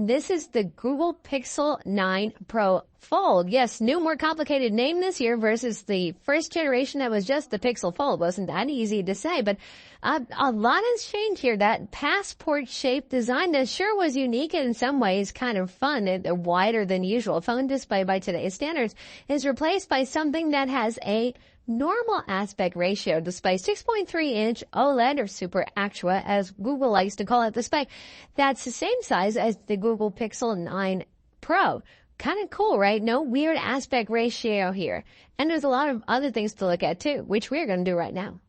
This is the Google Pixel 9 Pro Fold. Yes, new, more complicated name this year versus the first generation that was just the Pixel Fold. Wasn't that easy to say, but a lot has changed here. That passport-shaped design that sure was unique and in some ways kind of fun, and wider than usual phone display by today's standards, is replaced by something that has a normal aspect ratio display, 6.3-inch OLED, or Super Actua, as Google likes to call it, display. That's the same size as the Google Pixel 9 Pro. Kind of cool, right? No weird aspect ratio here. And there's a lot of other things to look at too, which we're going to do right now.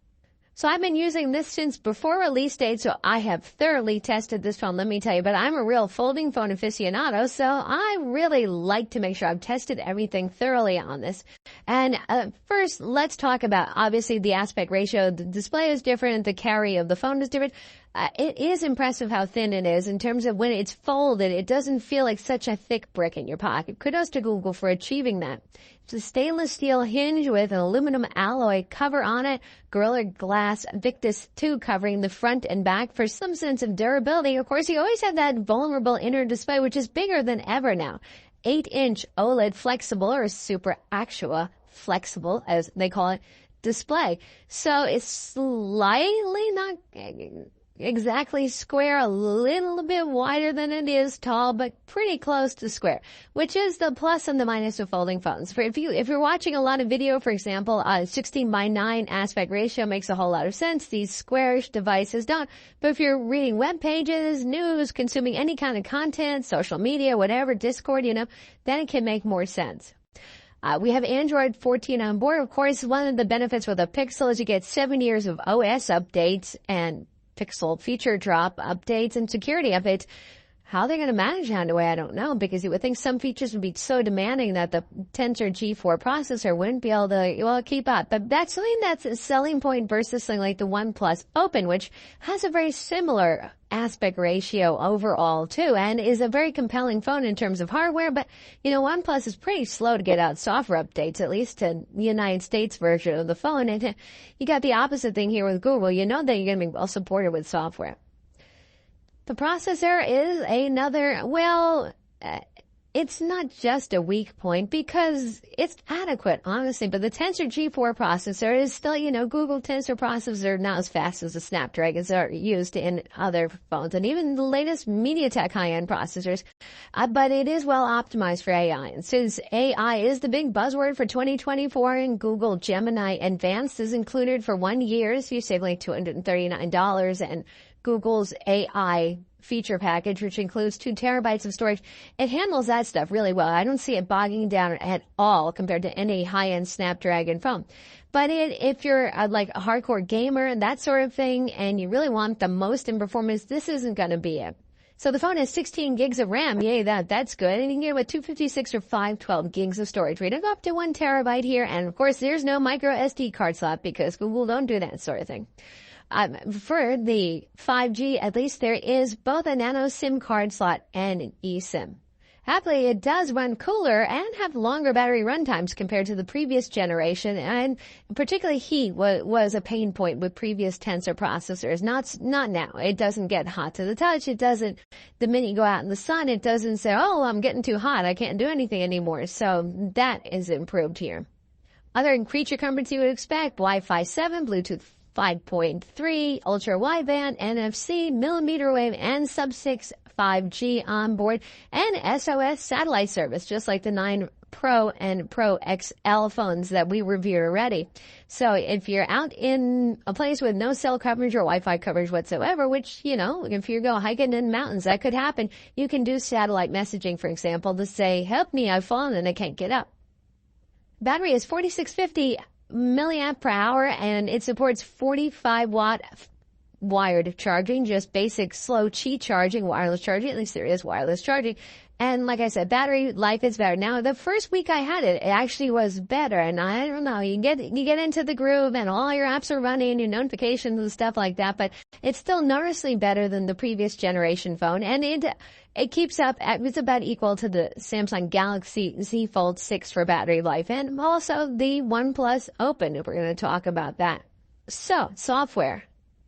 So I've been using this since before release date, so I have thoroughly tested this phone, let me tell you. But I'm a real folding phone aficionado, so I really like to make sure I've tested everything thoroughly on this. And first, let's talk about, obviously, the aspect ratio. The display is different, the carry of the phone is different. It is impressive how thin it is in terms of when it's folded. It doesn't feel like such a thick brick in your pocket. Kudos to Google for achieving that. It's a stainless steel hinge with an aluminum alloy cover on it, Gorilla Glass Victus 2 covering the front and back for some sense of durability. Of course, you always have that vulnerable inner display, which is bigger than ever now. 8-inch OLED flexible, or Super Actua flexible, as they call it, display. So it's slightly not exactly square, a little bit wider than it is tall, but pretty close to square, which is the plus and the minus of folding phones. If you're watching a lot of video, for example, 16:9 aspect ratio makes a whole lot of sense. These squarish devices don't. But if you're reading web pages, news, consuming any kind of content, social media, whatever, Discord, then it can make more sense. We have Android 14 on board. Of course, one of the benefits with a Pixel is you get 7 years of OS updates and Pixel feature drop updates and security updates. How they're going to manage that in a way, I don't know, because you would think some features would be so demanding that the Tensor G4 processor wouldn't be able to, keep up. But that's something that's a selling point versus something like the OnePlus Open, which has a very similar aspect ratio overall too, and is a very compelling phone in terms of hardware. But, OnePlus is pretty slow to get out software updates, at least to the United States version of the phone. And you got the opposite thing here with Google. That you're going to be well supported with software. The processor is another, it's not just a weak point because it's adequate, honestly, but the Tensor G4 processor is still, Google Tensor processors are not as fast as the Snapdragons are used in other phones and even the latest MediaTek high-end processors, but it is well optimized for AI. And since AI is the big buzzword for 2024 and Google Gemini Advanced is included for 1 year, so you save like $239, and Google's AI feature package, which includes 2 terabytes of storage, it handles that stuff really well. I don't see it bogging down at all compared to any high-end Snapdragon phone. But if you're like a hardcore gamer and that sort of thing, and you really want the most in performance, this isn't going to be it. So the phone has 16 gigs of RAM. Yay, that's good. And you can get it with 256 or 512 gigs of storage. We're going to go up to 1 terabyte here. And of course, there's no micro SD card slot because Google don't do that sort of thing. For the 5G, at least there is both a nano SIM card slot and an eSIM. Happily, it does run cooler and have longer battery run times compared to the previous generation, and particularly heat was a pain point with previous Tensor processors. Not now. It doesn't get hot to the touch. It doesn't, the minute you go out in the sun, it doesn't say, oh, I'm getting too hot, I can't do anything anymore. So that is improved here. Other creature comforts you would expect, Wi-Fi 7, Bluetooth 5.3, ultra wideband, NFC, millimeter wave, and sub-6 5G on board, and SOS satellite service, just like the 9 Pro and Pro XL phones that we reviewed already. So if you're out in a place with no cell coverage or Wi-Fi coverage whatsoever, which, if you go hiking in mountains, that could happen, you can do satellite messaging, for example, to say, help me, I've fallen and I can't get up. Battery is 4650 milliamp per hour, and it supports 45-watt wired charging, just basic slow Qi charging, wireless charging. At least there is wireless charging. And like I said, battery life is better. Now, the first week I had it, it actually was better. And I don't know, you get into the groove and all your apps are running, your notifications and stuff like that, but it's still noticeably better than the previous generation phone. And it keeps up, it's about equal to the Samsung Galaxy Z Fold 6 for battery life, and also the OnePlus Open, if we're going to talk about that. So, software.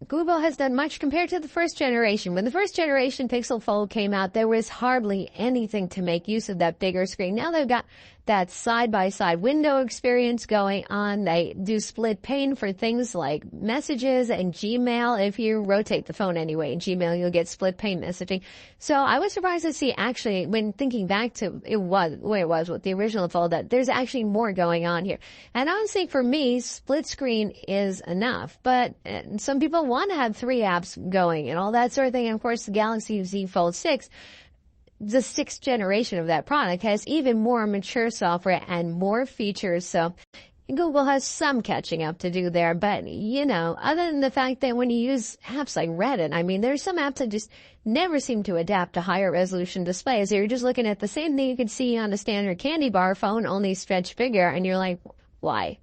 Google has done much compared to the first generation. When the first generation Pixel Fold came out, there was hardly anything to make use of that bigger screen. Now they've got that side-by-side window experience going on. They do split pane for things like messages and Gmail. If you rotate the phone anyway in Gmail, you'll get split pane messaging. So I was surprised to see, actually, when thinking back to where it was with the original Fold, that there's actually more going on here. And honestly, for me, split screen is enough. But some people want to have 3 apps going and all that sort of thing. And of course, the Galaxy Z Fold 6, the 6th generation of that product, has even more mature software and more features. So Google has some catching up to do there. But, other than the fact that when you use apps like Reddit, I mean, there's some apps that just never seem to adapt to higher resolution displays. You're just looking at the same thing you could see on a standard candy bar phone, only stretched bigger, and you're like, why?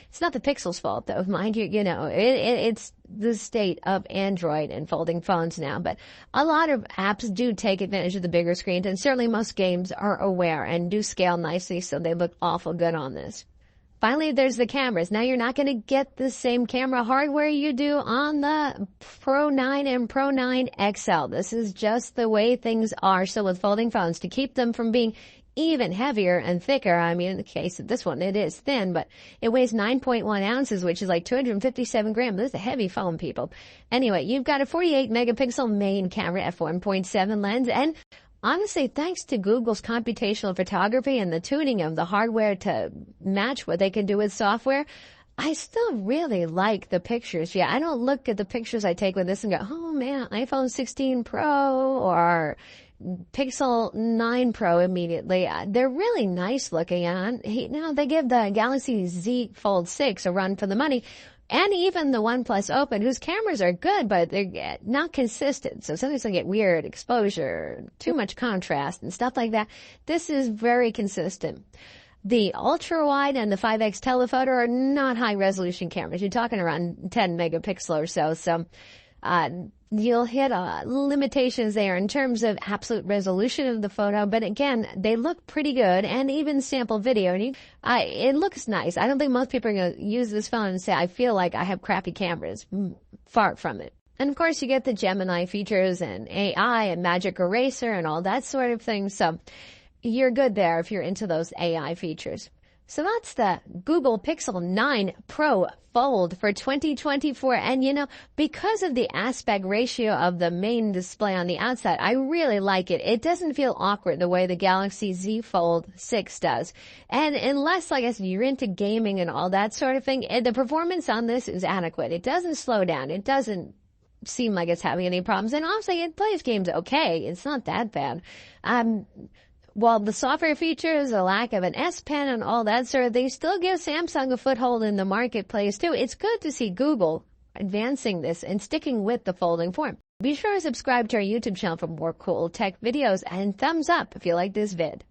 It's not the Pixel's fault, though. Mind you, it's the state of Android and folding phones now. But a lot of apps do take advantage of the bigger screens, and certainly most games are aware and do scale nicely, so they look awful good on this. Finally, there's the cameras. Now you're not going to get the same camera hardware you do on the Pro 9 and Pro 9 XL. This is just the way things are. So with folding phones, to keep them from being even heavier and thicker. I mean, in the case of this one, it is thin, but it weighs 9.1 ounces, which is like 257 grams. This is a heavy phone, people. Anyway, you've got a 48 megapixel main camera, f1.7 lens, and honestly, thanks to Google's computational photography and the tuning of the hardware to match what they can do with software, I still really like the pictures. Yeah, I don't look at the pictures I take with this and go, oh man, iPhone 16 Pro or Pixel 9 Pro immediately. They're really nice looking on. Now they give the Galaxy Z Fold 6 a run for the money. And even the OnePlus Open, whose cameras are good, but they're not consistent. So sometimes they get weird exposure, too much contrast and stuff like that. This is very consistent. The ultra wide and the 5X telephoto are not high resolution cameras. You're talking around 10 megapixel or so. So, you'll hit limitations there in terms of absolute resolution of the photo, but again, they look pretty good, and even sample video, and it looks nice. I don't think most people are going to use this phone and say, I feel like I have crappy cameras. Far from it. And of course, you get the Gemini features and AI and Magic Eraser and all that sort of thing, so you're good there if you're into those AI features. So that's the Google Pixel 9 Pro Fold for 2024. And because of the aspect ratio of the main display on the outside, I really like it. It doesn't feel awkward the way the Galaxy Z Fold 6 does. And unless, like I said, you're into gaming and all that sort of thing, the performance on this is adequate. It doesn't slow down. It doesn't seem like it's having any problems. And honestly, it plays games okay. It's not that bad. While the software features, a lack of an S Pen and all that sort of thing still give Samsung a foothold in the marketplace too. It's good to see Google advancing this and sticking with the folding form. Be sure to subscribe to our YouTube channel for more cool tech videos, and thumbs up if you like this vid.